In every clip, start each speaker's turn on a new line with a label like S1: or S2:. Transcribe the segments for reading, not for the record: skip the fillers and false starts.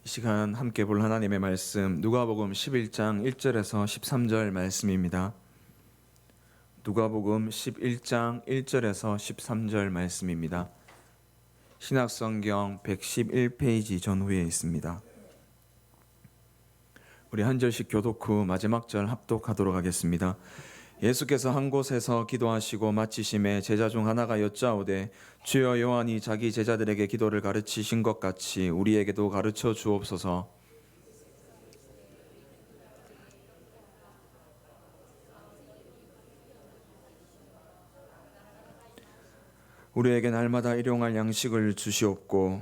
S1: 시간 함께 볼 하나님의 말씀 누가복음 11장 1절에서 13절 말씀입니다. 누가복음 11장 1절에서 13절 말씀입니다. 신약성경 111페이지 전후에 있습니다. 우리 한 절씩 교독 후 마지막 절 합독하도록 하겠습니다. 예수께서 한 곳에서 기도하시고 마치심에 제자 중 하나가 여짜오되 주여 요한이 자기 제자들에게 기도를 가르치신 것 같이 우리에게도 가르쳐 주옵소서. 우리에게 날마다 일용할 양식을 주시옵고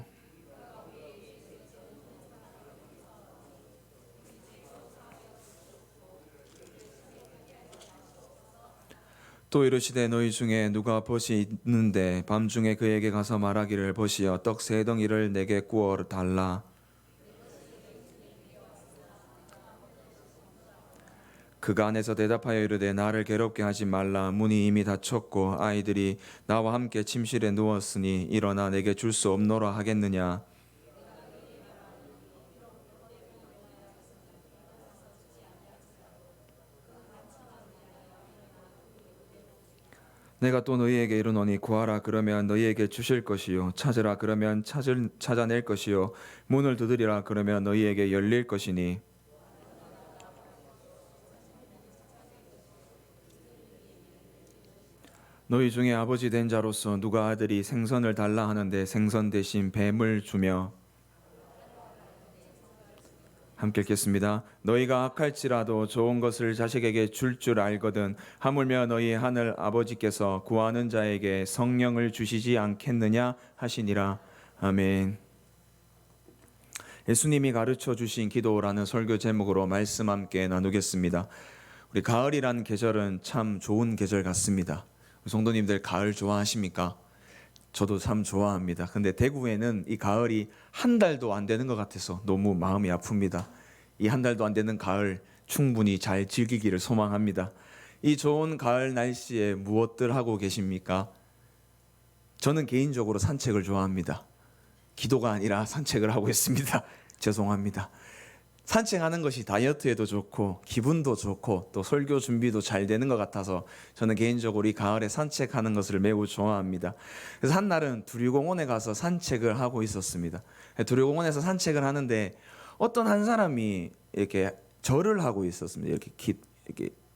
S1: 또 이르시되 너희 중에 누가 벗이 있는데 밤중에 그에게 가서 말하기를 벗이여 떡 세 덩이를 내게 구워 달라. 그가 안에서 대답하여 이르되 나를 괴롭게 하지 말라. 문이 이미 닫혔고 아이들이 나와 함께 침실에 누웠으니 일어나 내게 줄 수 없노라 하겠느냐. 내가 또 너희에게 이르노니 구하라 그러면 너희에게 주실 것이요 찾으라 그러면 찾아낼 것이요 문을 두드리라 그러면 너희에게 열릴 것이니 너희 중에 아버지 된 자로서 누가 아들이 생선을 달라 하는데 생선 대신 뱀을 주며 함께 읽겠습니다. 너희가 악할지라도 좋은 것을 자식에게 줄 알거든 하물며 너희 하늘 아버지께서 구하는 자에게 성령을 주시지 않겠느냐 하시니라. 아멘. 예수님이 가르쳐 주신 기도라는 설교 제목으로 말씀 함께 나누겠습니다. 우리 가을이란 계절은 참 좋은 계절 같습니다. 성도님들 가을 좋아하십니까? 저도 참 좋아합니다. 근데 대구에는 이 가을이 한 달도 안 되는 것 같아서 너무 마음이 아픕니다. 이 한 달도 안 되는 가을 충분히 잘 즐기기를 소망합니다. 이 좋은 가을 날씨에 무엇들 하고 계십니까? 저는 개인적으로 산책을 좋아합니다. 기도가 아니라 산책을 하고 있습니다. 죄송합니다. 산책하는 것이 다이어트에도 좋고 기분도 좋고 또 설교 준비도 잘 되는 것 같아서 저는 개인적으로 이 가을에 산책하는 것을 매우 좋아합니다. 그래서 한날은 두류공원에 가서 산책을 하고 있었습니다. 두류공원에서 산책을 하는데 어떤 한 사람이 이렇게 절을 하고 있었습니다. 이렇게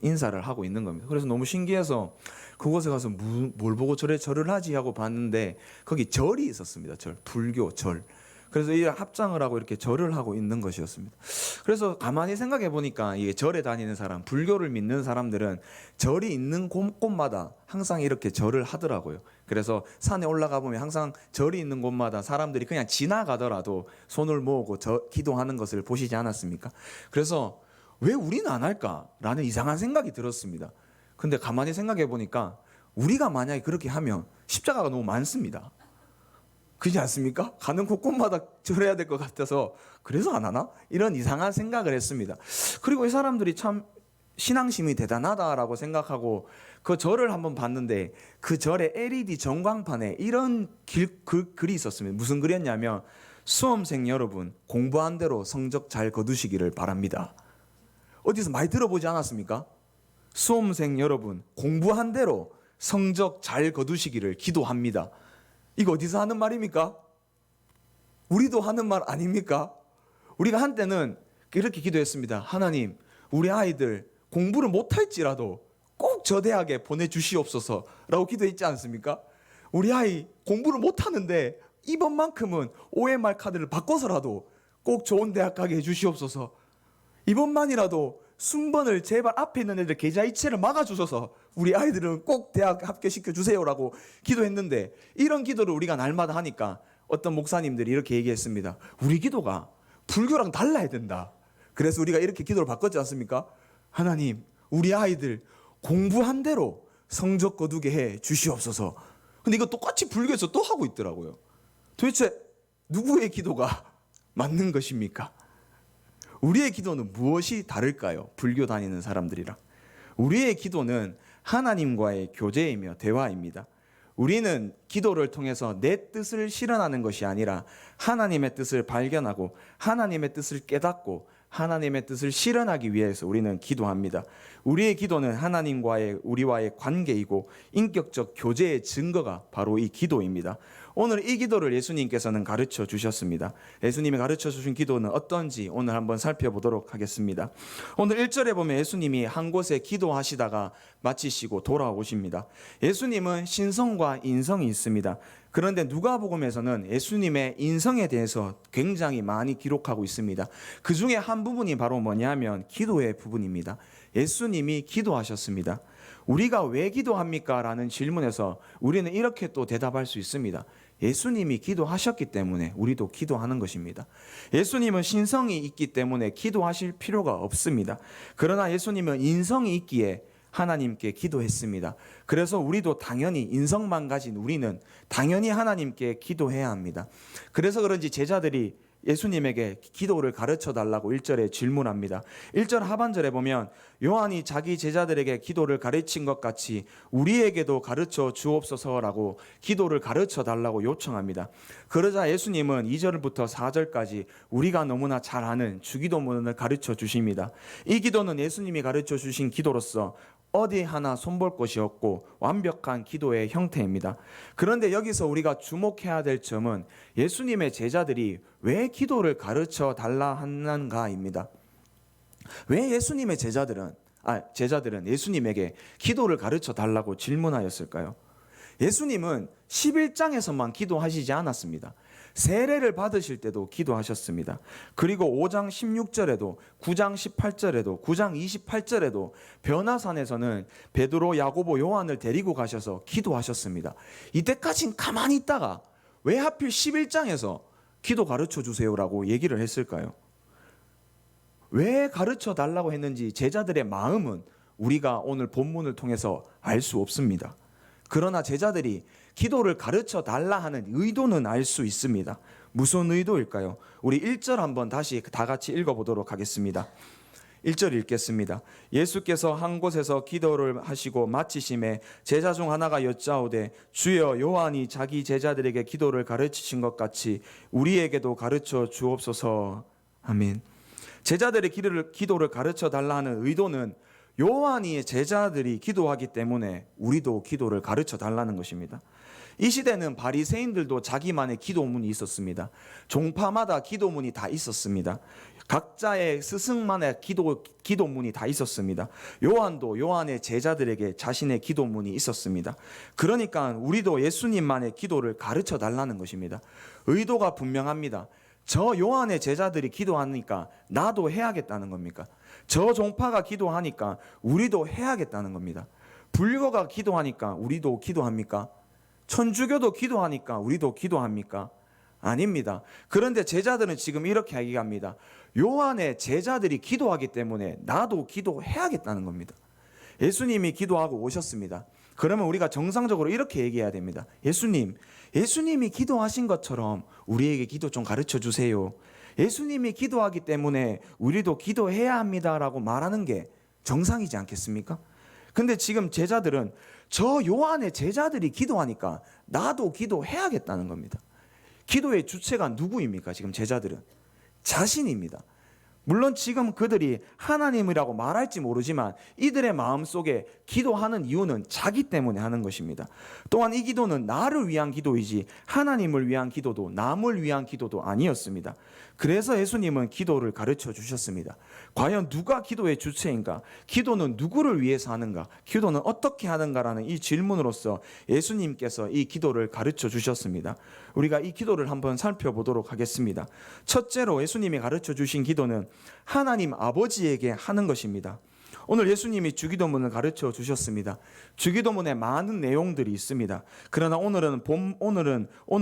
S1: 인사를 하고 있는 겁니다. 그래서 너무 신기해서 그곳에 가서 뭘 보고 절을 하지 하고 봤는데 거기 절이 있었습니다. 불교 절. 그래서 이 합장을 하고 이렇게 절을 하고 있는 것이었습니다. 그래서 가만히 생각해 보니까 이게 절에 다니는 사람, 불교를 믿는 사람들은 절이 있는 곳마다 항상 이렇게 절을 하더라고요. 그래서 산에 올라가 보면 항상 절이 있는 곳마다 사람들이 그냥 지나가더라도 손을 모으고 기도하는 것을 보시지 않았습니까? 그래서 왜 우리는 안 할까라는 이상한 생각이 들었습니다. 근데 가만히 생각해 보니까 우리가 만약에 그렇게 하면 십자가가 너무 많습니다. 그렇지 않습니까? 가는 곳곳마다 절해야 될 것 같아서 그래서 안 하나? 이런 이상한 생각을 했습니다. 그리고 이 사람들이 참 신앙심이 대단하다라고 생각하고 그 절을 한번 봤는데 그 절에 LED 전광판에 이런 글이 있었습니다. 무슨 글이었냐면 수험생 여러분 공부한 대로 성적 잘 거두시기를 바랍니다. 어디서 많이 들어보지 않았습니까? 수험생 여러분 공부한 대로 성적 잘 거두시기를 기도합니다. 이거 어디서 하는 말입니까? 우리도 하는 말 아닙니까? 우리가 한때는 이렇게 기도했습니다. 하나님, 우리 아이들 공부를 못할지라도 꼭 저 대학에 보내주시옵소서 라고 기도했지 않습니까? 우리 아이 공부를 못하는데 이번만큼은 OMR 카드를 바꿔서라도 꼭 좋은 대학 가게 해주시옵소서. 이번만이라도 순번을 제발 앞에 있는 애들 계좌이체를 막아주셔서 우리 아이들은 꼭 대학 합격시켜 주세요라고 기도했는데 이런 기도를 우리가 날마다 하니까 어떤 목사님들이 이렇게 얘기했습니다. 우리 기도가 불교랑 달라야 된다. 그래서 우리가 이렇게 기도를 바꿨지 않습니까? 하나님, 우리 아이들 공부한 대로 성적 거두게 해 주시옵소서. 근데 이거 똑같이 불교에서 또 하고 있더라고요. 도대체 누구의 기도가 맞는 것입니까? 우리의 기도는 무엇이 다를까요? 불교 다니는 사람들이랑. 우리의 기도는 하나님과의 교제이며 대화입니다. 우리는 기도를 통해서 내 뜻을 실현하는 것이 아니라 하나님의 뜻을 발견하고 하나님의 뜻을 깨닫고 하나님의 뜻을 실현하기 위해서 우리는 기도합니다. 우리의 기도는 하나님과의 우리와의 관계이고 인격적 교제의 증거가 바로 이 기도입니다. 오늘 이 기도를 예수님께서는 가르쳐 주셨습니다. 예수님이 가르쳐 주신 기도는 어떤지 오늘 한번 살펴보도록 하겠습니다. 오늘 1절에 보면 예수님이 한 곳에 기도하시다가 마치시고 돌아오십니다. 예수님은 신성과 인성이 있습니다. 그런데 누가복음에서는 예수님의 인성에 대해서 굉장히 많이 기록하고 있습니다. 그 중에 한 부분이 바로 뭐냐면 기도의 부분입니다. 예수님이 기도하셨습니다. 우리가 왜 기도합니까? 라는 질문에서 우리는 이렇게 또 대답할 수 있습니다. 예수님이 기도하셨기 때문에 우리도 기도하는 것입니다. 예수님은 신성이 있기 때문에 기도하실 필요가 없습니다. 그러나 예수님은 인성이 있기에 하나님께 기도했습니다. 그래서 우리도 당연히 인성만 가진 우리는 당연히 하나님께 기도해야 합니다. 그래서 그런지 제자들이 예수님에게 기도를 가르쳐 달라고 1절에 질문합니다. 1절 하반절에 보면 요한이 자기 제자들에게 기도를 가르친 것 같이 우리에게도 가르쳐 주옵소서라고 기도를 가르쳐 달라고 요청합니다. 그러자 예수님은 2절부터 4절까지 우리가 너무나 잘 아는 주기도문을 가르쳐 주십니다. 이 기도는 예수님이 가르쳐 주신 기도로서 어디 하나 손볼 것이 없고 완벽한 기도의 형태입니다. 그런데 여기서 우리가 주목해야 될 점은 예수님의 제자들이 왜 기도를 가르쳐 달라 하는가입니다. 왜 예수님의 제자들은 예수님에게 기도를 가르쳐 달라고 질문하였을까요? 예수님은 11장에서만 기도하시지 않았습니다. 세례를 받으실 때도 기도하셨습니다. 그리고 5장 16절에도 9장 18절에도 9장 28절에도 변화산에서는 베드로, 야고보, 요한을 데리고 가셔서 기도하셨습니다. 이때까지는 가만히 있다가 왜 하필 11장에서 기도 가르쳐 주세요라고 얘기를 했을까요? 왜 가르쳐 달라고 했는지 제자들의 마음은 우리가 오늘 본문을 통해서 알 수 없습니다. 그러나 제자들이 기도를 가르쳐 달라 하는 의도는 알 수 있습니다. 무슨 의도일까요? 우리 1절 한번 다시 다 같이 읽어보도록 하겠습니다. 1절 읽겠습니다. 예수께서 한 곳에서 기도를 하시고 마치심에 제자 중 하나가 여짜오되 주여 요한이 자기 제자들에게 기도를 가르치신 것 같이 우리에게도 가르쳐 주옵소서. 아멘. 제자들의 기도를 가르쳐 달라 하는 의도는 요한이 제자들이 기도하기 때문에 우리도 기도를 가르쳐 달라는 것입니다. 이 시대는 바리새인들도 자기만의 기도문이 있었습니다. 종파마다 기도문이 다 있었습니다. 각자의 스승만의 기도문이 다 있었습니다. 요한도 요한의 제자들에게 자신의 기도문이 있었습니다. 그러니까 우리도 예수님만의 기도를 가르쳐 달라는 것입니다. 의도가 분명합니다. 저 요한의 제자들이 기도하니까 나도 해야겠다는 겁니까? 저 종파가 기도하니까 우리도 해야겠다는 겁니다. 불교가 기도하니까 우리도 기도합니까? 천주교도 기도하니까 우리도 기도합니까? 아닙니다. 그런데 제자들은 지금 이렇게 얘기합니다. 요한의 제자들이 기도하기 때문에 나도 기도해야겠다는 겁니다. 예수님이 기도하고 오셨습니다. 그러면 우리가 정상적으로 이렇게 얘기해야 됩니다. 예수님이 기도하신 것처럼 우리에게 기도 좀 가르쳐 주세요. 예수님이 기도하기 때문에 우리도 기도해야 합니다라고 말하는 게 정상이지 않겠습니까? 근데 지금 제자들은 저 요한의 제자들이 기도하니까 나도 기도해야겠다는 겁니다. 기도의 주체가 누구입니까? 지금 제자들은 자신입니다. 물론 지금 그들이 하나님이라고 말할지 모르지만 이들의 마음속에 기도하는 이유는 자기 때문에 하는 것입니다. 또한 이 기도는 나를 위한 기도이지 하나님을 위한 기도도 남을 위한 기도도 아니었습니다. 그래서 예수님은 기도를 가르쳐 주셨습니다. 과연 누가 기도의 주체인가? 기도는 누구를 위해서 하는가? 기도는 어떻게 하는가라는 이 질문으로서 예수님께서 이 기도를 가르쳐 주셨습니다. 우리가 이 기도를 한번 살펴보도록 하겠습니다. 첫째로 예수님이 가르쳐 주신 기도는 하나님 아버지에게 하는 것입니다. 오늘 예수님이 주기도문을 가르쳐 주셨습니다. 주기도문에 많은 내용들이 있습니다. 그러나 오늘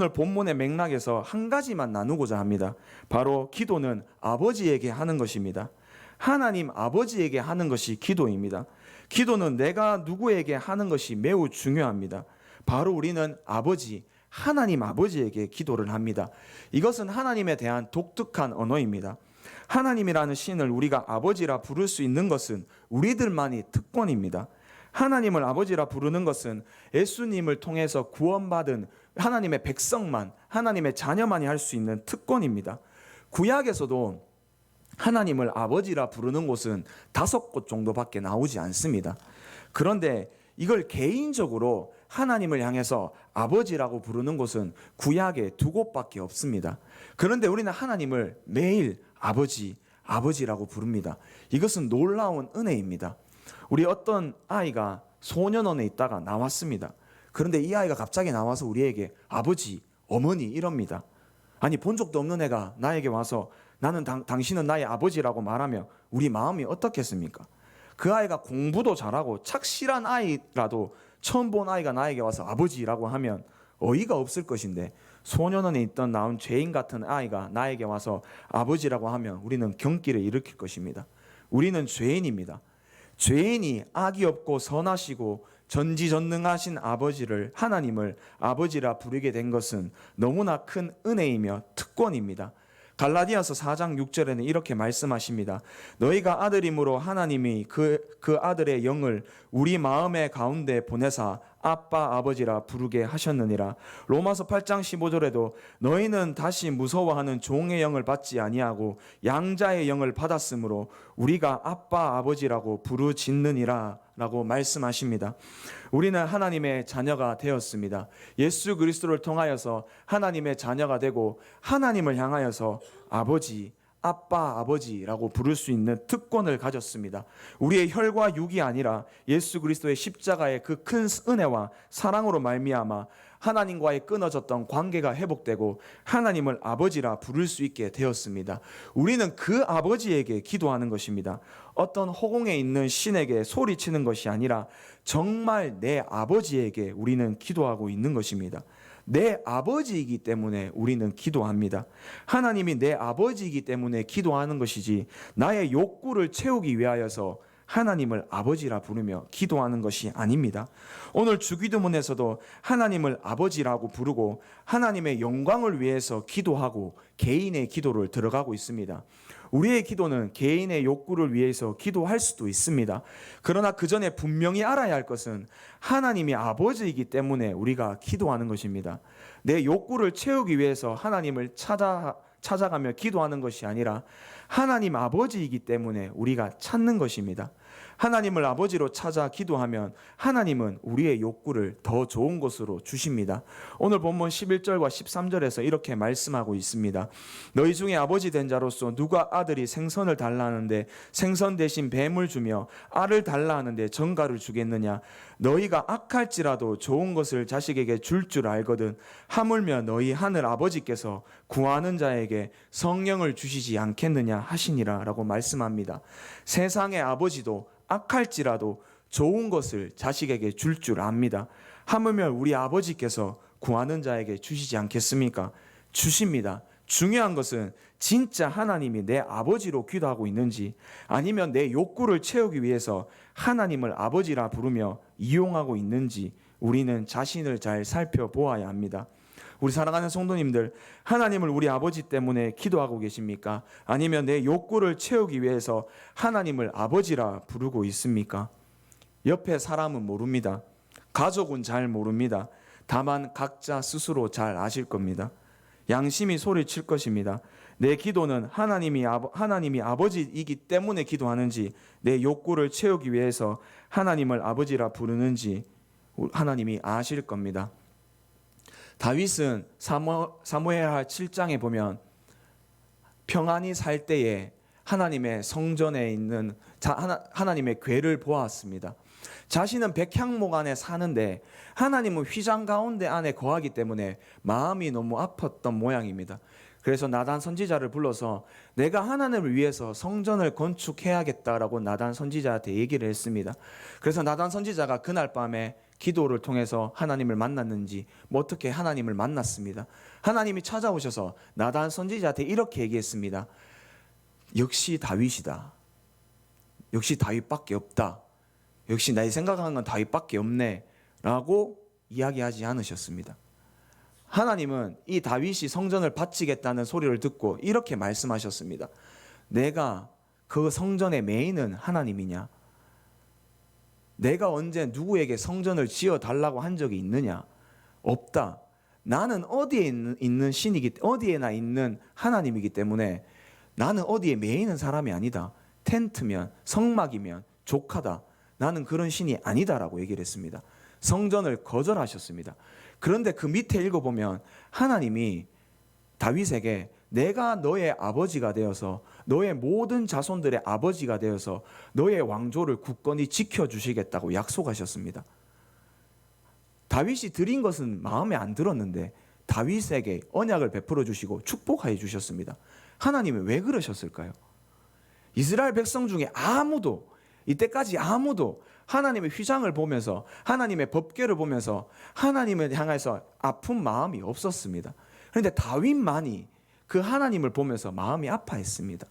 S1: 본문의 맥락에서 한 가지만 나누고자 합니다. 바로 기도는 아버지에게 하는 것입니다. 하나님 아버지에게 하는 것이 기도입니다. 기도는 내가 누구에게 하는 것이 매우 중요합니다. 바로 우리는 하나님 아버지에게 기도를 합니다. 이것은 하나님에 대한 독특한 언어입니다. 하나님이라는 신을 우리가 아버지라 부를 수 있는 것은 우리들만이 특권입니다. 하나님을 아버지라 부르는 것은 예수님을 통해서 구원받은 하나님의 백성만, 하나님의 자녀만이 할 수 있는 특권입니다. 구약에서도 하나님을 아버지라 부르는 곳은 5곳 정도밖에 나오지 않습니다. 그런데 이걸 개인적으로 하나님을 향해서 아버지라고 부르는 곳은 구약에 2곳밖에 없습니다. 그런데 우리는 하나님을 매일 아버지, 아버지라고 부릅니다. 이것은 놀라운 은혜입니다. 우리 어떤 아이가 소년원에 있다가 나왔습니다. 그런데 이 아이가 갑자기 나와서 우리에게 아버지, 어머니 이럽니다. 아니, 본 적도 없는 애가 나에게 와서 나는 당신은 나의 아버지라고 말하면 우리 마음이 어떻겠습니까? 그 아이가 공부도 잘하고 착실한 아이라도 처음 본 아이가 나에게 와서 아버지라고 하면 어이가 없을 것인데, 소년원에 있던 나온 죄인 같은 아이가 나에게 와서 아버지라고 하면 우리는 경기를 일으킬 것입니다. 우리는 죄인입니다. 죄인이 악이 없고 선하시고 전지전능하신 아버지를, 하나님을 아버지라 부르게 된 것은 너무나 큰 은혜이며 특권입니다. 갈라디아서 4장 6절에는 이렇게 말씀하십니다. 너희가 아들임으로 하나님이 그 아들의 영을 우리 마음의 가운데 보내사 아빠 아버지라 부르게 하셨느니라. 로마서 8장 15절에도 너희는 다시 무서워하는 종의 영을 받지 아니하고 양자의 영을 받았으므로 우리가 아빠 아버지라고 부르짖느니라 라고 말씀하십니다. 우리는 하나님의 자녀가 되었습니다. 예수 그리스도를 통하여서 하나님의 자녀가 되고 하나님을 향하여서 아버지, 아빠, 아버지라고 부를 수 있는 특권을 가졌습니다. 우리의 혈과 육이 아니라 예수 그리스도의 십자가의 그 큰 은혜와 사랑으로 말미암아 하나님과의 끊어졌던 관계가 회복되고 하나님을 아버지라 부를 수 있게 되었습니다. 우리는 그 아버지에게 기도하는 것입니다. 어떤 허공에 있는 신에게 소리치는 것이 아니라 정말 내 아버지에게 우리는 기도하고 있는 것입니다. 내 아버지이기 때문에 우리는 기도합니다. 하나님이 내 아버지이기 때문에 기도하는 것이지 나의 욕구를 채우기 위하여서 하나님을 아버지라 부르며 기도하는 것이 아닙니다. 오늘 주기도문에서도 하나님을 아버지라고 부르고 하나님의 영광을 위해서 기도하고 개인의 기도를 들어가고 있습니다. 우리의 기도는 개인의 욕구를 위해서 기도할 수도 있습니다. 그러나 그 전에 분명히 알아야 할 것은 하나님이 아버지이기 때문에 우리가 기도하는 것입니다. 내 욕구를 채우기 위해서 하나님을 찾아가며 기도하는 것이 아니라 하나님 아버지이기 때문에 우리가 찾는 것입니다. 하나님을 아버지로 찾아 기도하면 하나님은 우리의 욕구를 더 좋은 것으로 주십니다. 오늘 본문 11절과 13절에서 이렇게 말씀하고 있습니다. 너희 중에 아버지 된 자로서 누가 아들이 생선을 달라 하는데 생선 대신 뱀을 주며 알을 달라 하는데 정갈을 주겠느냐? 너희가 악할지라도 좋은 것을 자식에게 줄 알거든 하물며 너희 하늘 아버지께서 구하는 자에게 성령을 주시지 않겠느냐 하시니라 라고 말씀합니다. 세상의 아버지도 악할지라도 좋은 것을 자식에게 줄 압니다. 하물며 우리 아버지께서 구하는 자에게 주시지 않겠습니까? 주십니다. 중요한 것은 진짜 하나님이 내 아버지로 기도하고 있는지 아니면 내 욕구를 채우기 위해서 하나님을 아버지라 부르며 이용하고 있는지 우리는 자신을 잘 살펴보아야 합니다. 우리 사랑하는 성도님들, 하나님을 우리 아버지 때문에 기도하고 계십니까? 아니면 내 욕구를 채우기 위해서 하나님을 아버지라 부르고 있습니까? 옆에 사람은 모릅니다. 가족은 잘 모릅니다. 다만 각자 스스로 잘 아실 겁니다. 양심이 소리칠 것입니다. 내 기도는 하나님이 아버지이기 때문에 기도하는지 내 욕구를 채우기 위해서 하나님을 아버지라 부르는지 하나님이 아실 겁니다. 다윗은 사무엘하 7장에 보면 평안히 살 때에 하나님의 성전에 있는 하나님의 궤를 보았습니다. 자신은 백향목 안에 사는데 하나님은 휘장 가운데 안에 거하기 때문에 마음이 너무 아팠던 모양입니다. 그래서 나단 선지자를 불러서 내가 하나님을 위해서 성전을 건축해야겠다라고 나단 선지자한테 얘기를 했습니다. 그래서 나단 선지자가 그날 밤에 기도를 통해서 하나님을 만났는지 어떻게 하나님을 만났습니다. 하나님이 찾아오셔서 나단 선지자한테 이렇게 얘기했습니다. 역시 다윗이다. 역시 다윗밖에 없다. 역시 내 생각하는 건 다윗밖에 없네 라고 이야기하지 않으셨습니다. 하나님은 이 다윗이 성전을 바치겠다는 소리를 듣고 이렇게 말씀하셨습니다. 내가 그 성전의 메인은 하나님이냐? 내가 언제 누구에게 성전을 지어달라고 한 적이 있느냐? 없다. 나는 어디에나 있는 하나님이기 때문에 나는 어디에 매이는 사람이 아니다. 텐트면 성막이면 족하다. 나는 그런 신이 아니다라고 얘기를 했습니다. 성전을 거절하셨습니다. 그런데 그 밑에 읽어보면 하나님이 다윗에게 내가 너의 아버지가 되어서 너의 모든 자손들의 아버지가 되어서 너의 왕조를 굳건히 지켜주시겠다고 약속하셨습니다. 다윗이 드린 것은 마음에 안 들었는데 다윗에게 언약을 베풀어 주시고 축복하여 주셨습니다. 하나님은 왜 그러셨을까요? 이스라엘 백성 중에 이때까지 아무도 하나님의 휘장을 보면서 하나님의 법궤를 보면서 하나님을 향해서 아픈 마음이 없었습니다. 그런데 다윗만이 그 하나님을 보면서 마음이 아파했습니다.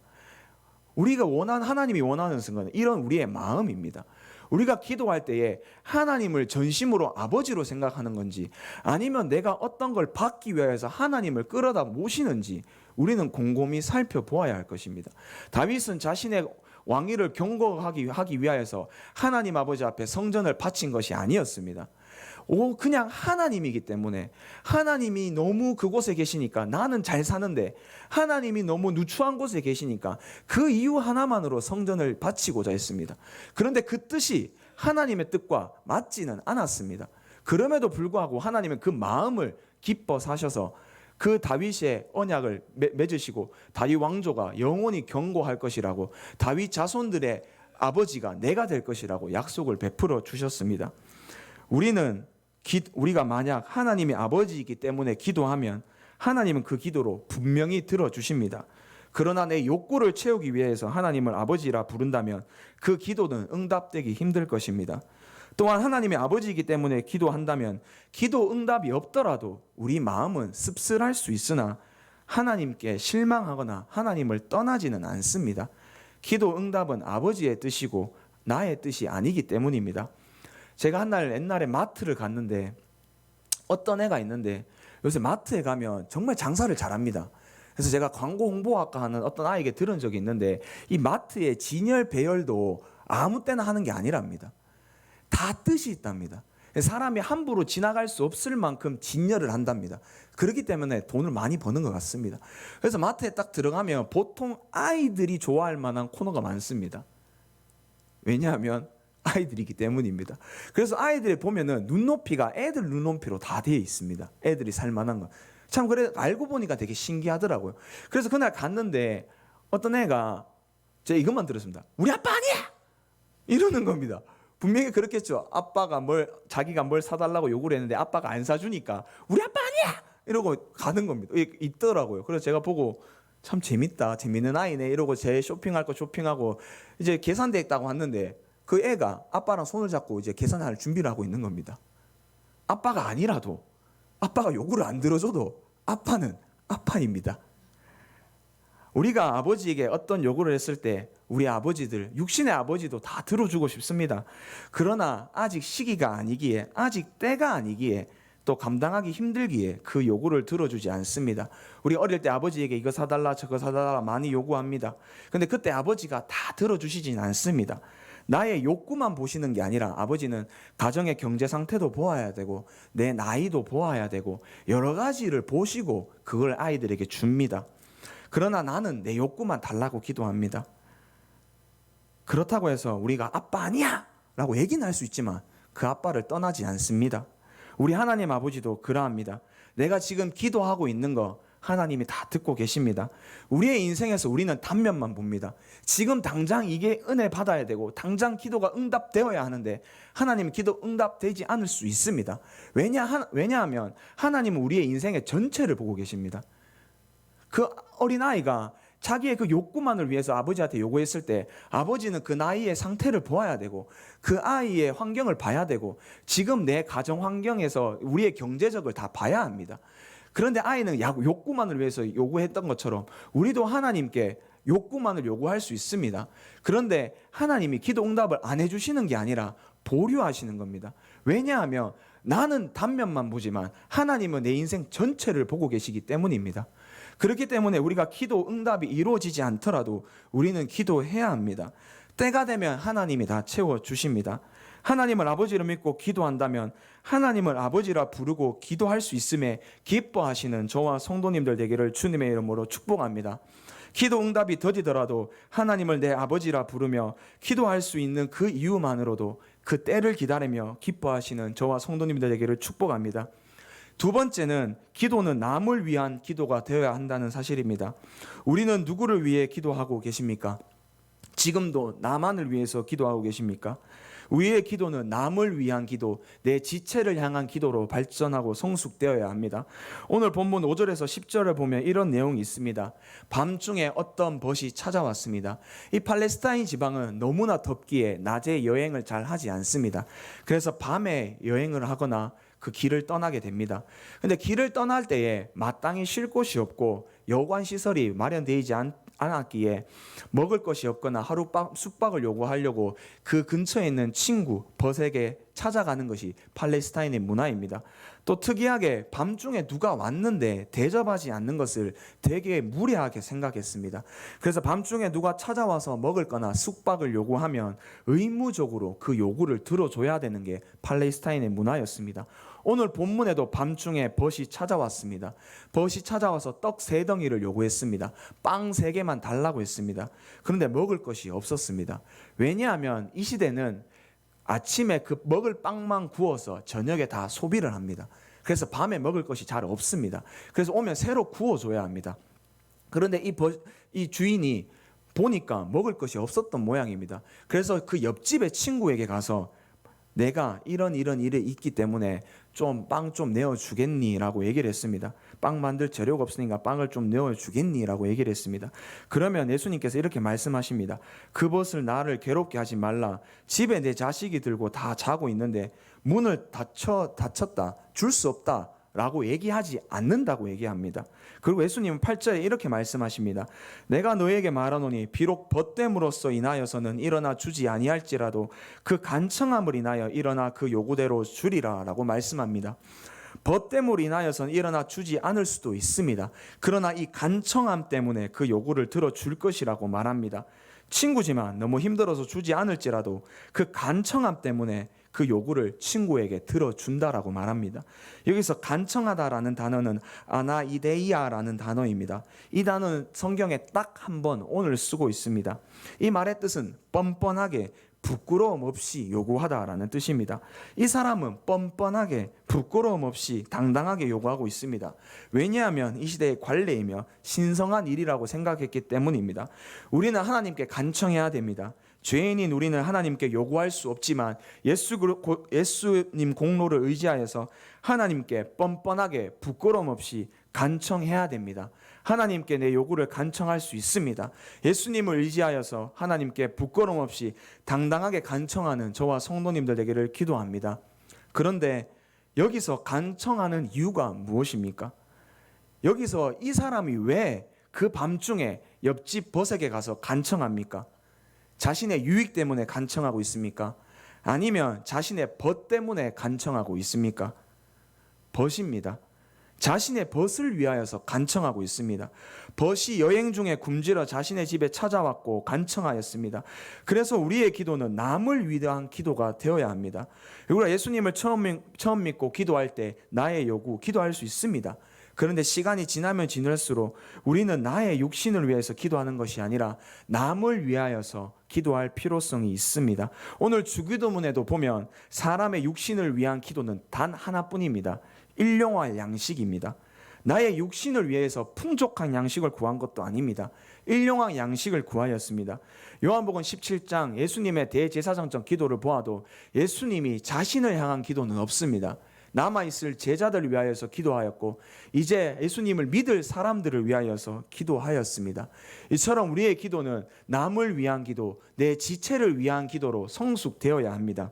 S1: 하나님이 원하는 것은 이런 우리의 마음입니다. 우리가 기도할 때에 하나님을 전심으로 아버지로 생각하는 건지 아니면 내가 어떤 걸 받기 위해서 하나님을 끌어다 모시는지 우리는 곰곰이 살펴보아야 할 것입니다. 다윗은 자신의 왕위를 경고하기 위하여서 하나님 아버지 앞에 성전을 바친 것이 아니었습니다. 그냥 하나님이기 때문에 하나님이 너무 그곳에 계시니까 나는 잘 사는데 하나님이 너무 누추한 곳에 계시니까 그 이유 하나만으로 성전을 바치고자 했습니다. 그런데 그 뜻이 하나님의 뜻과 맞지는 않았습니다. 그럼에도 불구하고 하나님은 그 마음을 기뻐 사셔서 그 다윗의 언약을 맺으시고 다윗 왕조가 영원히 견고할 것이라고 다윗 자손들의 아버지가 내가 될 것이라고 약속을 베풀어 주셨습니다. 우리가 만약 하나님의 아버지이기 때문에 기도하면 하나님은 그 기도로 분명히 들어주십니다. 그러나 내 욕구를 채우기 위해서 하나님을 아버지라 부른다면 그 기도는 응답되기 힘들 것입니다. 또한 하나님의 아버지이기 때문에 기도한다면 기도 응답이 없더라도 우리 마음은 씁쓸할 수 있으나 하나님께 실망하거나 하나님을 떠나지는 않습니다. 기도 응답은 아버지의 뜻이고 나의 뜻이 아니기 때문입니다. 제가 옛날에 마트를 갔는데 어떤 애가 있는데 요새 마트에 가면 정말 장사를 잘합니다. 그래서 제가 광고 홍보학과 하는 어떤 아이에게 들은 적이 있는데 이 마트의 진열 배열도 아무 때나 하는 게 아니랍니다. 다 뜻이 있답니다. 사람이 함부로 지나갈 수 없을 만큼 진열을 한답니다. 그렇기 때문에 돈을 많이 버는 것 같습니다. 그래서 마트에 딱 들어가면 보통 아이들이 좋아할 만한 코너가 많습니다. 왜냐하면 아이들이기 때문입니다. 그래서 아이들이 보면은 눈높이가 애들 눈높이로 다 되어 있습니다. 애들이 살 만한 거. 참 그래 알고 보니까 되게 신기하더라고요. 그래서 그날 갔는데 어떤 애가 제가 이것만 들었습니다. 우리 아빠 아니야! 이러는 겁니다. 분명히 그렇겠죠. 자기가 뭘 사달라고 요구를 했는데 아빠가 안 사주니까 우리 아빠 아니야! 이러고 가는 겁니다. 있더라고요. 그래서 제가 보고 참 재밌다. 재밌는 아이네. 이러고 제 쇼핑할 거 쇼핑하고 이제 계산대 딱 왔는데 그 애가 아빠랑 손을 잡고 이제 계산할 준비를 하고 있는 겁니다. 아빠가 아니라도 아빠가 요구를 안 들어줘도 아빠는 아빠입니다. 우리가 아버지에게 어떤 요구를 했을 때 우리 아버지들, 육신의 아버지도 다 들어주고 싶습니다. 그러나 아직 시기가 아니기에, 아직 때가 아니기에, 또 감당하기 힘들기에 그 요구를 들어주지 않습니다. 우리 어릴 때 아버지에게 이거 사달라 저거 사달라 많이 요구합니다. 근데 그때 아버지가 다 들어주시진 않습니다. 나의 욕구만 보시는 게 아니라 아버지는 가정의 경제 상태도 보아야 되고 내 나이도 보아야 되고 여러 가지를 보시고 그걸 아이들에게 줍니다. 그러나 나는 내 욕구만 달라고 기도합니다. 그렇다고 해서 우리가 아빠 아니야! 라고 얘기는 할 수 있지만 그 아빠를 떠나지 않습니다. 우리 하나님 아버지도 그러합니다. 내가 지금 기도하고 있는 거 하나님이 다 듣고 계십니다. 우리의 인생에서 우리는 단면만 봅니다. 지금 당장 이게 은혜 받아야 되고 당장 기도가 응답되어야 하는데 하나님은 기도 응답되지 않을 수 있습니다. 왜냐하면 하나님은 우리의 인생의 전체를 보고 계십니다. 그 어린아이가 자기의 그 욕구만을 위해서 아버지한테 요구했을 때 아버지는 그 나이의 상태를 보아야 되고 그 아이의 환경을 봐야 되고 지금 내 가정 환경에서 우리의 경제적을 다 봐야 합니다. 그런데 아이는 욕구만을 위해서 요구했던 것처럼 우리도 하나님께 욕구만을 요구할 수 있습니다. 그런데 하나님이 기도 응답을 안 해주시는 게 아니라 보류하시는 겁니다. 왜냐하면 나는 단면만 보지만 하나님은 내 인생 전체를 보고 계시기 때문입니다. 그렇기 때문에 우리가 기도 응답이 이루어지지 않더라도 우리는 기도해야 합니다. 때가 되면 하나님이 다 채워주십니다. 하나님을 아버지로 믿고 기도한다면 하나님을 아버지라 부르고 기도할 수 있음에 기뻐하시는 저와 성도님들 되기를 주님의 이름으로 축복합니다. 기도 응답이 더디더라도 하나님을 내 아버지라 부르며 기도할 수 있는 그 이유만으로도 그 때를 기다리며 기뻐하시는 저와 성도님들 되기를 축복합니다. 두 번째는 기도는 남을 위한 기도가 되어야 한다는 사실입니다. 우리는 누구를 위해 기도하고 계십니까? 지금도 나만을 위해서 기도하고 계십니까? 우리의 기도는 남을 위한 기도, 내 지체를 향한 기도로 발전하고 성숙되어야 합니다. 오늘 본문 5절에서 10절을 보면 이런 내용이 있습니다. 밤중에 어떤 벗이 찾아왔습니다. 이 팔레스타인 지방은 너무나 덥기에 낮에 여행을 잘 하지 않습니다. 그래서 밤에 여행을 하거나 그 길을 떠나게 됩니다. 근데 길을 떠날 때에 마땅히 쉴 곳이 없고 여관 시설이 마련되지 않았기에 먹을 것이 없거나 하루 숙박을 요구하려고 그 근처에 있는 친구 벗에게 찾아가는 것이 팔레스타인의 문화입니다. 또 특이하게 밤중에 누가 왔는데 대접하지 않는 것을 되게 무례하게 생각했습니다. 그래서 밤중에 누가 찾아와서 먹을 거나 숙박을 요구하면 의무적으로 그 요구를 들어줘야 되는 게 팔레스타인의 문화였습니다. 오늘 본문에도 밤중에 벗이 찾아왔습니다. 벗이 찾아와서 떡 3덩이를 요구했습니다. 빵 3개만 달라고 했습니다. 그런데 먹을 것이 없었습니다. 왜냐하면 이 시대는 아침에 그 먹을 빵만 구워서 저녁에 다 소비를 합니다. 그래서 밤에 먹을 것이 잘 없습니다. 그래서 오면 새로 구워줘야 합니다. 그런데 이 주인이 보니까 먹을 것이 없었던 모양입니다. 그래서 그 옆집의 친구에게 가서 내가 이런 일이 있기 때문에 빵 좀 내어주겠니? 라고 얘기를 했습니다. 빵 만들 재료가 없으니까 빵을 좀 내어주겠니? 라고 얘기를 했습니다. 그러면 예수님께서 이렇게 말씀하십니다. 그 벗을 나를 괴롭게 하지 말라. 집에 내 자식이 들고 다 자고 있는데 문을 닫혔다. 줄 수 없다. 라고 얘기하지 않는다고 얘기합니다. 그리고 예수님은 8절에 이렇게 말씀하십니다. 내가 너에게 말하노니 비록 벗됨으로써 인하여서는 일어나 주지 아니할지라도 그 간청함을 인하여 일어나 그 요구대로 주리라 라고 말씀합니다. 벗됨으로 인하여서는 일어나 주지 않을 수도 있습니다. 그러나 이 간청함 때문에 그 요구를 들어줄 것이라고 말합니다. 친구지만 너무 힘들어서 주지 않을지라도 그 간청함 때문에 그 요구를 친구에게 들어준다라고 말합니다. 여기서 간청하다라는 단어는 아나이데이아라는 단어입니다. 이 단어는 성경에 딱 한 번 오늘 쓰고 있습니다. 이 말의 뜻은 뻔뻔하게 부끄러움 없이 요구하다라는 뜻입니다. 이 사람은 뻔뻔하게 부끄러움 없이 당당하게 요구하고 있습니다. 왜냐하면 이 시대의 관례이며 신성한 일이라고 생각했기 때문입니다. 우리는 하나님께 간청해야 됩니다. 죄인인 우리는 하나님께 요구할 수 없지만 예수님 공로를 의지하여서 하나님께 뻔뻔하게 부끄러움 없이 간청해야 됩니다. 하나님께 내 요구를 간청할 수 있습니다. 예수님을 의지하여서 하나님께 부끄러움 없이 당당하게 간청하는 저와 성도님들 되기를 기도합니다. 그런데 여기서 간청하는 이유가 무엇입니까? 여기서 이 사람이 왜 그 밤중에 옆집 벗에게 가서 간청합니까? 자신의 유익 때문에 간청하고 있습니까? 아니면 자신의 벗 때문에 간청하고 있습니까? 벗입니다. 자신의 벗을 위하여서 간청하고 있습니다. 벗이 여행 중에 굶주려 자신의 집에 찾아왔고 간청하였습니다. 그래서 우리의 기도는 남을 위한 기도가 되어야 합니다. 우리가 예수님을 처음 믿고 기도할 때 나의 요구 기도할 수 있습니다. 그런데 시간이 지나면 지날수록 우리는 나의 육신을 위해서 기도하는 것이 아니라 남을 위하여서 기도할 필요성이 있습니다. 오늘 주기도문에도 보면 사람의 육신을 위한 기도는 단 하나뿐입니다. 일용할 양식입니다. 나의 육신을 위해서 풍족한 양식을 구한 것도 아닙니다. 일용할 양식을 구하였습니다. 요한복음 17장 예수님의 대제사장적 기도를 보아도 예수님이 자신을 향한 기도는 없습니다. 남아있을 제자들을 위하여서 기도하였고 이제 예수님을 믿을 사람들을 위하여서 기도하였습니다. 이처럼 우리의 기도는 남을 위한 기도, 내 지체를 위한 기도로 성숙되어야 합니다.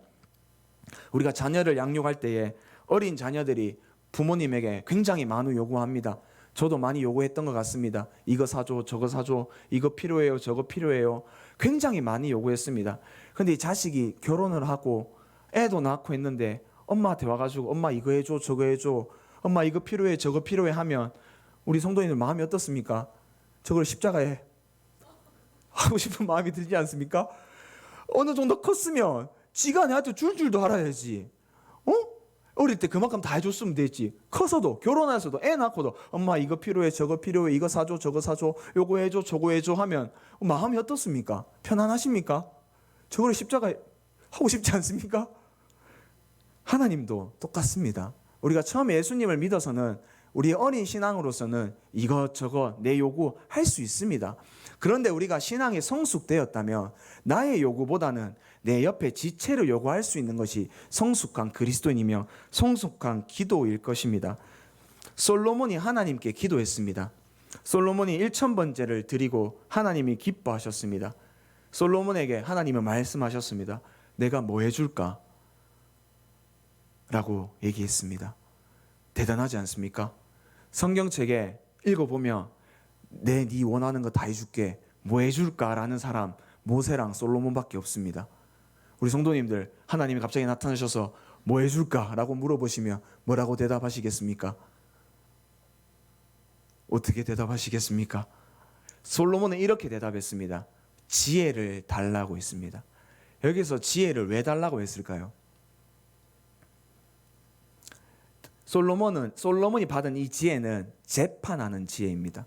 S1: 우리가 자녀를 양육할 때에 어린 자녀들이 부모님에게 굉장히 많이 요구합니다. 저도 많이 요구했던 것 같습니다. 이거 사줘, 저거 사줘, 이거 필요해요, 저거 필요해요. 굉장히 많이 요구했습니다. 그런데 이 자식이 결혼을 하고 애도 낳고 했는데 엄마한테 와가지고 엄마 이거 해줘, 저거 해줘, 엄마 이거 필요해, 저거 필요해 하면 우리 성도님들 마음이 어떻습니까? 저걸 십자가에 하고 싶은 마음이 들지 않습니까? 어느 정도 컸으면 지가 내한테 줄 줄도 알아야지. 어릴 때 그만큼 다 해줬으면 됐지. 커서도 결혼해서도 애 낳고도 엄마 이거 필요해 저거 필요해 이거 사줘 저거 사줘 요거 해줘 저거 해줘 하면 마음이 어떻습니까? 편안하십니까? 저걸 십자가 하고 싶지 않습니까? 하나님도 똑같습니다. 우리가 처음에 예수님을 믿어서는 우리 어린 신앙으로서는 이것저것 내 요구 할 수 있습니다. 그런데 우리가 신앙이 성숙되었다면 나의 요구보다는 내 옆에 지체를 요구할 수 있는 것이 성숙한 그리스도인이며 성숙한 기도일 것입니다. 솔로몬이 하나님께 기도했습니다. 솔로몬이 1000번제를 드리고 하나님이 기뻐하셨습니다. 솔로몬에게 하나님은 말씀하셨습니다. 내가 뭐 해줄까? 라고 얘기했습니다. 대단하지 않습니까? 성경책에 읽어보면 네 원하는 거 다 해줄게 뭐 해줄까라는 사람 모세랑 솔로몬밖에 없습니다. 우리 성도님들 하나님이 갑자기 나타나셔서 뭐 해줄까라고 물어보시면 뭐라고 대답하시겠습니까? 어떻게 대답하시겠습니까? 솔로몬은 이렇게 대답했습니다. 지혜를 달라고 했습니다. 여기서 지혜를 왜 달라고 했을까요? 솔로몬이 받은 이 지혜는 재판하는 지혜입니다.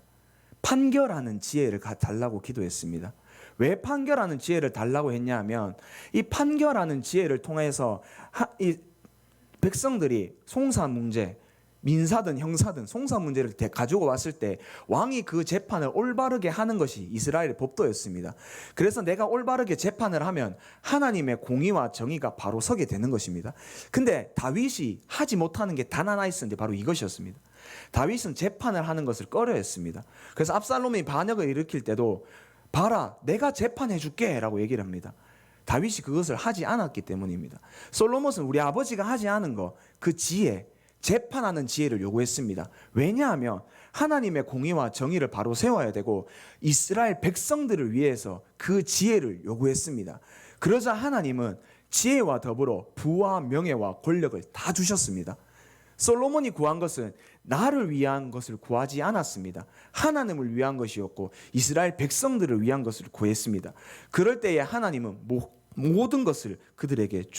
S1: 판결하는 지혜를 달라고 기도했습니다. 왜 판결하는 지혜를 달라고 했냐면 이 판결하는 지혜를 통해서 이 백성들이 송사 문제, 민사든 형사든 송사 문제를 가지고 왔을 때 왕이 그 재판을 올바르게 하는 것이 이스라엘의 법도였습니다. 그래서 내가 올바르게 재판을 하면 하나님의 공의와 정의가 바로 서게 되는 것입니다. 근데 다윗이 하지 못하는 게 단 하나 있었는데 바로 이것이었습니다. 다윗은 재판을 하는 것을 꺼려했습니다. 그래서 압살롬이 반역을 일으킬 때도 봐라 내가 재판해 줄게 라고 얘기를 합니다. 다윗이 그것을 하지 않았기 때문입니다. 솔로몬은 우리 아버지가 하지 않은 거 그 지혜, 재판하는 지혜를 요구했습니다. 왜냐하면 하나님의 공의와 정의를 바로 세워야 되고 이스라엘 백성들을 위해서 그 지혜를 요구했습니다. 그러자 하나님은 지혜와 더불어 부와 명예와 권력을 다 주셨습니다. 솔로몬이 구한 것은 나를 위한 것을 구하지 않았습니다. 하나님을 위한 것이었고 이스라엘 백성들을 위한 것을 구했습니다. 그럴 때에 하나님은 모든 것을 그들에게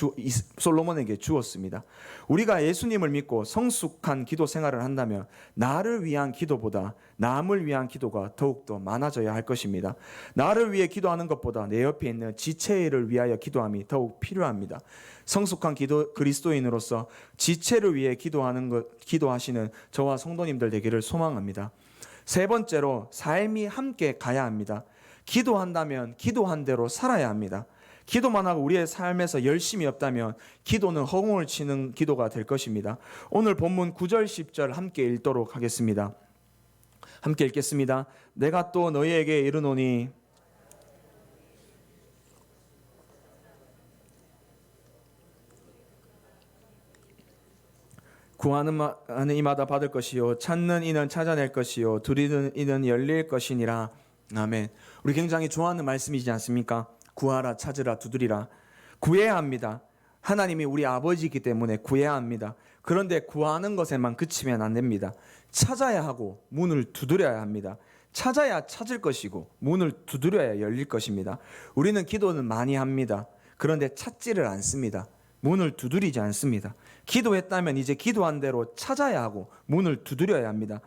S1: 솔로몬에게 주었습니다. 우리가 예수님을 믿고 성숙한 기도 생활을 한다면 나를 위한 기도보다 남을 위한 기도가 더욱더 많아져야 할 것입니다. 나를 위해 기도하는 것보다 내 옆에 있는 지체를 위하여 기도함이 더욱 필요합니다. 성숙한 그리스도인으로서 지체를 위해 기도하시는 저와 성도님들 되기를 소망합니다. 세 번째로 삶이 함께 가야 합니다. 기도한다면 기도한 대로 살아야 합니다. 기도만 하고 우리의 삶에서 열심이 없다면 기도는 허공을 치는 기도가 될 것입니다. 오늘 본문 9절 10절 함께 읽도록 하겠습니다. 함께 읽겠습니다. 내가 또 너희에게 이르노니 구하는 이마다 받을 것이요 찾는 이는 찾아낼 것이요 두드리는 이는 열릴 것이니라. 아멘. 우리 굉장히 좋아하는 말씀이지 않습니까? 구하라 찾으라 두드리라. 구해야 합니다. 하나님이 우리 아버지이기 때문에 구해야 합니다. 그런데 구하는 것에만 그치면 안 됩니다. 찾아야 하고 문을 두드려야 합니다. 찾아야 찾을 것이고 문을 두드려야 열릴 것입니다. 우리는 기도는 많이 합니다. 그런데 찾지를 않습니다. 문을 두드리지 않습니다. 기도했다면 이제 기도한 대로 찾아야 하고 문을 두드려야 합니다.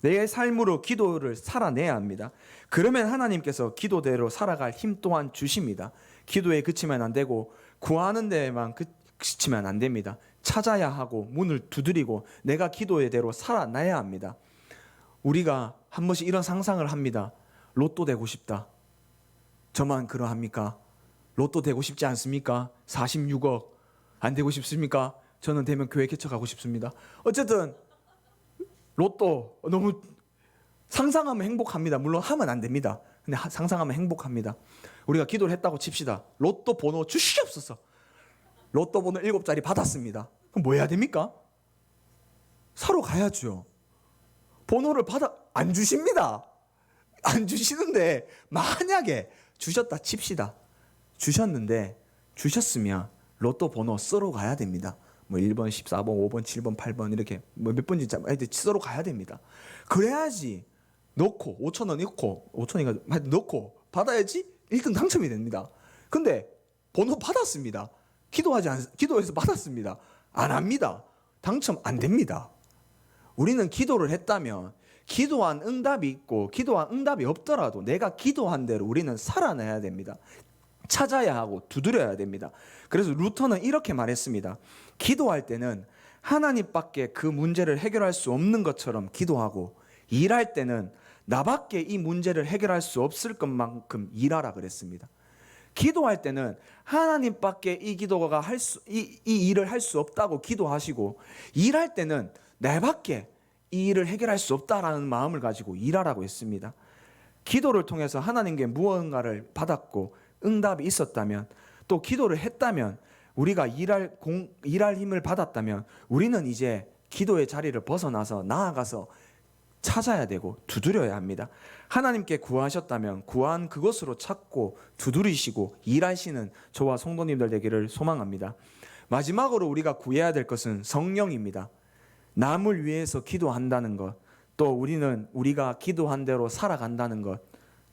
S1: 내 삶으로 기도를 살아내야 합니다. 그러면 하나님께서 기도대로 살아갈 힘 또한 주십니다. 기도에 그치면 안 되고 구하는 데에만 그치면 안 됩니다. 찾아야 하고 문을 두드리고 내가 기도대로 살아나야 합니다. 우리가 한 번씩 이런 상상을 합니다. 로또 되고 싶다. 저만 그러합니까? 로또 되고 싶지 않습니까? 46억 안 되고 싶습니까? 저는 되면 교회 개척하고 싶습니다. 어쨌든 로또 너무 상상하면 행복합니다. 물론 하면 안 됩니다. 근데 상상하면 행복합니다. 우리가 기도를 했다고 칩시다. 로또 번호 주시옵소서. 로또 번호 7자리 받았습니다. 그럼 뭐 해야 됩니까? 사러 가야죠. 번호를 안 주십니다. 안 주시는데 만약에 주셨다 칩시다. 주셨으면 로또 번호 쓰러 가야 됩니다. 뭐 1번, 14번, 5번, 7번, 8번 이렇게 뭐 몇 번인지 쓰러 가야 됩니다. 그래야지 넣고 5,000원 넣고 5,000원인가 넣고 받아야지 1등 당첨이 됩니다. 근데 번호 받았습니다. 기도해서 받았습니다. 안 합니다. 당첨 안 됩니다. 우리는 기도를 했다면 기도한 응답이 있고 기도한 응답이 없더라도 내가 기도한 대로 우리는 살아내야 됩니다. 찾아야 하고 두드려야 됩니다. 그래서 루터는 이렇게 말했습니다. 기도할 때는 하나님밖에 그 문제를 해결할 수 없는 것처럼 기도하고, 일할 때는 나밖에 이 문제를 해결할 수 없을 것만큼 일하라 그랬습니다. 기도할 때는 하나님밖에 이 일을 할 수 없다고 기도하시고, 일할 때는 내밖에 이 일을 해결할 수 없다라는 마음을 가지고 일하라고 했습니다. 기도를 통해서 하나님께 무언가를 받았고 응답이 있었다면, 또 기도를 했다면, 우리가 일할 힘을 받았다면 우리는 이제 기도의 자리를 벗어나서 나아가서 찾아야 되고 두드려야 합니다. 하나님께 구하셨다면 구한 그것으로 찾고 두드리시고 일하시는 저와 성도님들 되기를 소망합니다. 마지막으로 우리가 구해야 될 것은 성령입니다. 남을 위해서 기도한다는 것, 또 우리가 기도한 대로 살아간다는 것,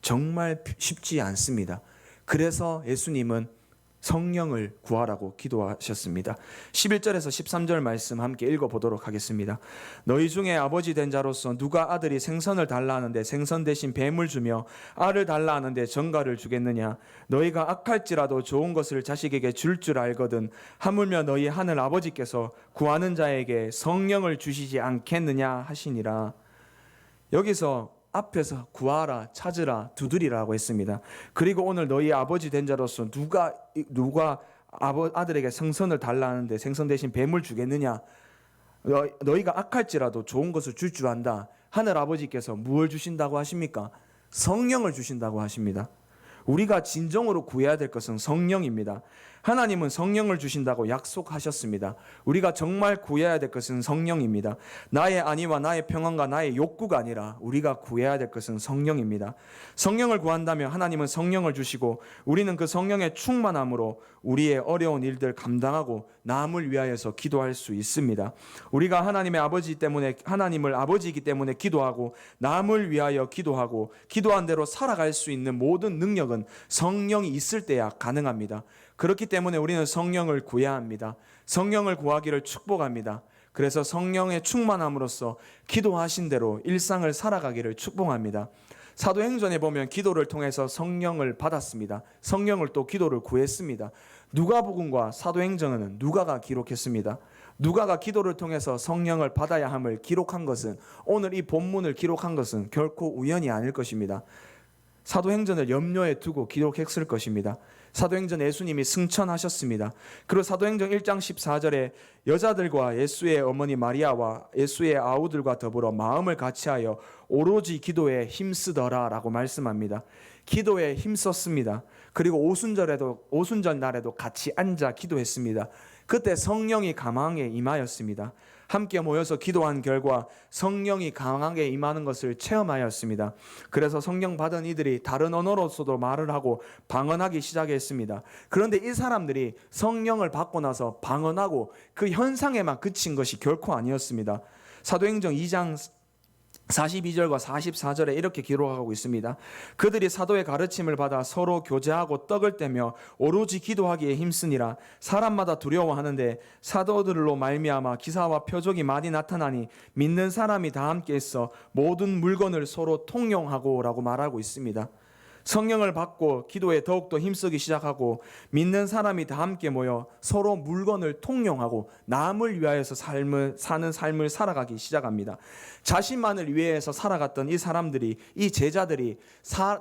S1: 정말 쉽지 않습니다. 그래서 예수님은 성령을 구하라고 기도하셨습니다. 11절에서 13절 말씀 함께 읽어보도록 하겠습니다. 너희 중에 아버지 된 자로서 누가 아들이 생선을 달라 하는데 생선 대신 뱀을 주며 알을 달라 하는데 정갈을 주겠느냐? 너희가 악할지라도 좋은 것을 자식에게 줄 알거든 하물며 너희 하늘 아버지께서 구하는 자에게 성령을 주시지 않겠느냐 하시니라. 여기서 앞에서 구하라, 찾으라, 두드리라고 했습니다. 그리고 오늘 너희 아버지 된 자로서 누가 아들에게 생선을 달라 하는데 생선 대신 뱀을 주겠느냐? 너희가 악할지라도 좋은 것을 줄 줄 안다. 하늘 아버지께서 무엇을 주신다고 하십니까? 성령을 주신다고 하십니다. 우리가 진정으로 구해야 될 것은 성령입니다. 하나님은 성령을 주신다고 약속하셨습니다. 우리가 정말 구해야 될 것은 성령입니다. 나의 안위와 나의 평안과 나의 욕구가 아니라 우리가 구해야 될 것은 성령입니다. 성령을 구한다면 하나님은 성령을 주시고 우리는 그 성령의 충만함으로 우리의 어려운 일들 감당하고 남을 위하여서 기도할 수 있습니다. 우리가 하나님을 아버지이기 때문에 기도하고 남을 위하여 기도하고 기도한 대로 살아갈 수 있는 모든 능력은 성령이 있을 때야 가능합니다. 그렇기 때문에 우리는 성령을 구해야 합니다. 성령을 구하기를 축복합니다. 그래서 성령의 충만함으로써 기도하신 대로 일상을 살아가기를 축복합니다. 사도행전에 보면 기도를 통해서 성령을 받았습니다. 성령을 또 기도를 구했습니다. 누가복음과 사도행전은 누가가 기록했습니다. 누가가 기도를 통해서 성령을 받아야 함을 기록한 것은, 오늘 이 본문을 기록한 것은 결코 우연이 아닐 것입니다. 사도행전을 염려에 두고 기록했을 것입니다. 사도행전 예수님이 승천하셨습니다. 그리고 사도행전 1장 14절에 여자들과 예수의 어머니 마리아와 예수의 아우들과 더불어 마음을 같이하여 오로지 기도에 힘쓰더라 라고 말씀합니다. 기도에 힘썼습니다. 그리고 오순절 날에도 같이 앉아 기도했습니다. 그때 성령이 강하게 임하였습니다. 함께 모여서 기도한 결과 성령이 강하게 임하는 것을 체험하였습니다. 그래서 성령 받은 이들이 다른 언어로서도 말을 하고 방언하기 시작했습니다. 그런데 이 사람들이 성령을 받고 나서 방언하고 그 현상에만 그친 것이 결코 아니었습니다. 사도행전 2장 42절과 44절에 이렇게 기록하고 있습니다. 그들이 사도의 가르침을 받아 서로 교제하고 떡을 떼며 오로지 기도하기에 힘쓰니라. 사람마다 두려워하는데 사도들로 말미암아 기사와 표적이 많이 나타나니 믿는 사람이 다 함께 있어 모든 물건을 서로 통용하고 라고 말하고 있습니다. 성령을 받고 기도에 더욱더 힘쓰기 시작하고 믿는 사람이 다 함께 모여 서로 물건을 통용하고 남을 위하여서 사는 삶을 살아가기 시작합니다. 자신만을 위해서 살아갔던 이 제자들이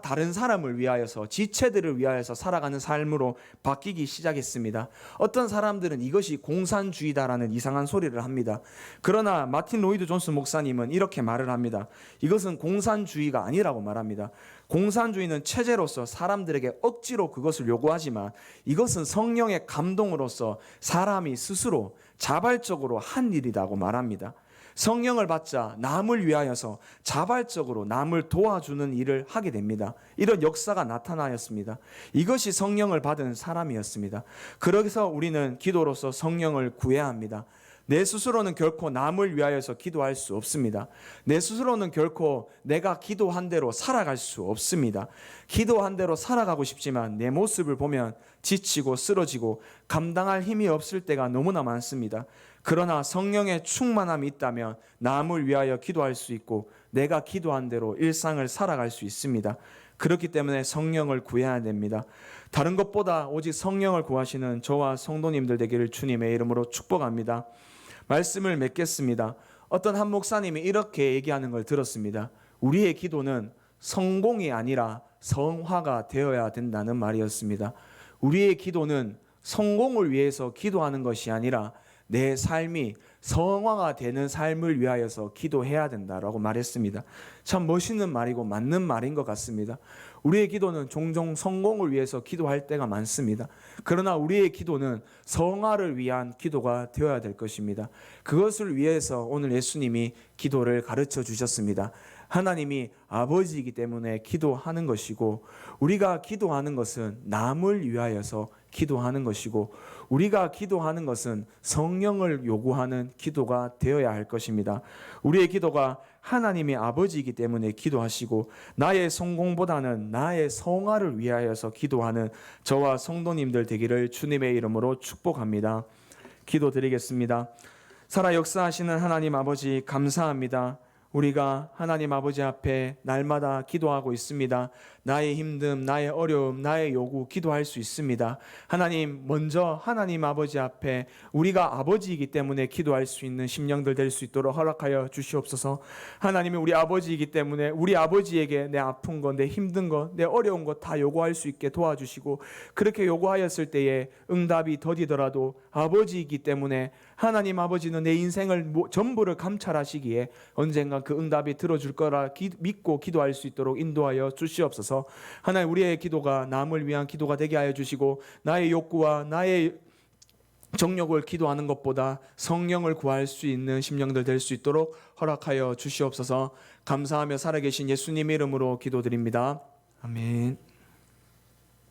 S1: 다른 사람을 위하여서, 지체들을 위하여서 살아가는 삶으로 바뀌기 시작했습니다. 어떤 사람들은 이것이 공산주의다라는 이상한 소리를 합니다. 그러나 마틴 로이드 존스 목사님은 이렇게 말을 합니다. 이것은 공산주의가 아니라고 말합니다. 공산주의는 체제로서 사람들에게 억지로 그것을 요구하지만 이것은 성령의 감동으로서 사람이 스스로 자발적으로 한 일이라고 말합니다. 성령을 받자 남을 위하여서 자발적으로 남을 도와주는 일을 하게 됩니다. 이런 역사가 나타나였습니다. 이것이 성령을 받은 사람이었습니다. 그래서 우리는 기도로서 성령을 구해야 합니다. 내 스스로는 결코 남을 위하여서 기도할 수 없습니다. 내 스스로는 결코 내가 기도한 대로 살아갈 수 없습니다. 기도한 대로 살아가고 싶지만 내 모습을 보면 지치고 쓰러지고 감당할 힘이 없을 때가 너무나 많습니다. 그러나 성령의 충만함이 있다면 남을 위하여 기도할 수 있고 내가 기도한 대로 일상을 살아갈 수 있습니다. 그렇기 때문에 성령을 구해야 됩니다. 다른 것보다 오직 성령을 구하시는 저와 성도님들 되기를 주님의 이름으로 축복합니다. 말씀을 맺겠습니다. 어떤 한 목사님이 이렇게 얘기하는 걸 들었습니다. 우리의 기도는 성공이 아니라 성화가 되어야 된다는 말이었습니다. 우리의 기도는 성공을 위해서 기도하는 것이 아니라 내 삶이 성화가 되는 삶을 위하여서 기도해야 된다라고 말했습니다. 참 멋있는 말이고 맞는 말인 것 같습니다. 우리의 기도는 종종 성공을 위해서 기도할 때가 많습니다. 그러나 우리의 기도는 성화를 위한 기도가 되어야 될 것입니다. 그것을 위해서 오늘 예수님이 기도를 가르쳐 주셨습니다. 하나님이 아버지이기 때문에 기도하는 것이고 우리가 기도하는 것은 남을 위하여서 기도하는 것이고 우리가 기도하는 것은 성령을 요구하는 기도가 되어야 할 것입니다. 우리의 기도가 하나님이 아버지이기 때문에 기도하시고 나의 성공보다는 나의 성화를 위하여서 기도하는 저와 성도님들 되기를 주님의 이름으로 축복합니다. 기도드리겠습니다. 살아 역사하시는 하나님 아버지 감사합니다. 우리가 하나님 아버지 앞에 날마다 기도하고 있습니다. 나의 힘듦, 나의 어려움, 나의 요구 기도할 수 있습니다. 하나님 먼저 하나님 아버지 앞에 우리가 아버지이기 때문에 기도할 수 있는 심령들 될 수 있도록 허락하여 주시옵소서. 하나님이 우리 아버지이기 때문에 우리 아버지에게 내 아픈 것, 내 힘든 것, 내 어려운 것 다 요구할 수 있게 도와주시고 그렇게 요구하였을 때에 응답이 더디더라도 아버지이기 때문에 하나님 아버지는 내 인생을 전부를 감찰하시기에 언젠가 그 응답이 들어줄 거라 믿고 기도할 수 있도록 인도하여 주시옵소서. 하나님 우리의 기도가 남을 위한 기도가 되게 하여 주시고 나의 욕구와 나의 정욕을 기도하는 것보다 성령을 구할 수 있는 심령들 될 수 있도록 허락하여 주시옵소서. 감사하며 살아계신 예수님 이름으로 기도드립니다. 아멘.